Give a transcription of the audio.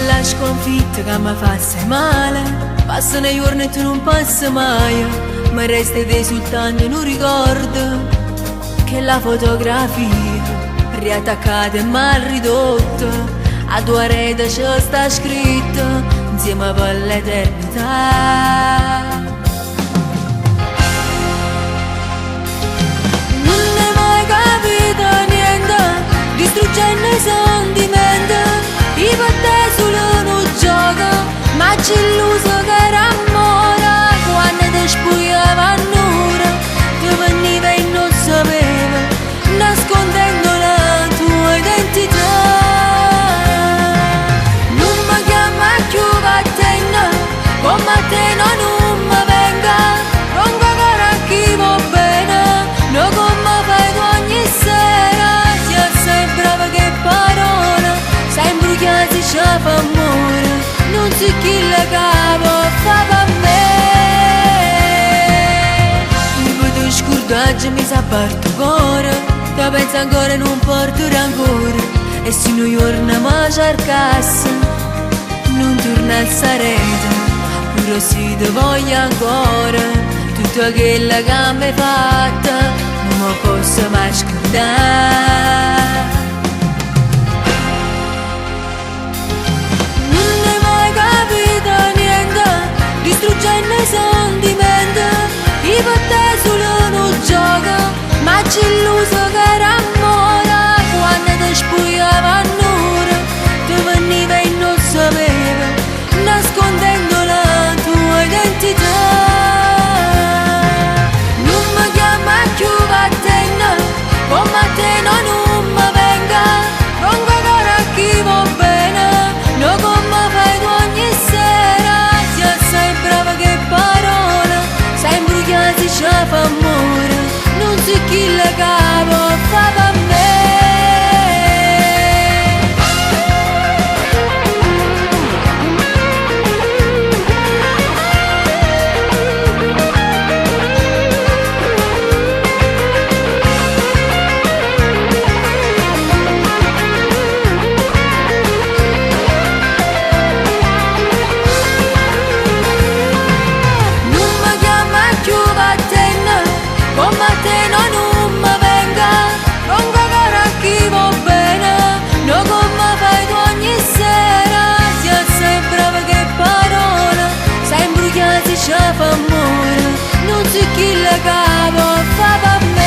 la sconfitta che mi fa male. Passano i giorni e tu non passi mai, mi resta dei soltanto un ricordo, che la fotografia riattaccata e mal ridotta a tua rete ci sta scritto insieme per l'eternità. Non hai mai capito niente, distruggendo i sentimenti, i per te solo un gioco, ma ci illuso che era amore. Quando ti spugliava nulla, ti veniva e non sapeva, nascondendo la tua identità. Non mi chiama più vattene, come a te non mi venga, non ancora chi va bene, no come fai tu ogni sera. Sei brava che parola, sei imbrugliata si fa amore, non si chi la capo fa per me. Oggi mi sa parto cuore, ti penso ancora e non porto rancore, e se un giorno mi cercassi non torna a sarete, pure se ti voglio ancora, tutto quello che mi hai fatto non mi posso mai scordare. Non hai mai capito niente, distruggendo i sentimenti, io per te solo un gioco, ma ci illuso che era amore. Quando ti spugliava nulla, ti veniva e non sapeva, nascondendo la tua identità. Non mi chiama più vattene, come a te non mi venga, non ancora chi va bene, no come fai tu ogni sera. Sei brava che parola, sei imbrugliata si fa amore, non so chi la capo fa per me. Non mi chiama più vattene, come a te non mi venga, non ancora chi va bene, no come fai tu ogni sera. Sei brava che parola, sei imbrugliata si fa amore, non so chi la capo fa per me.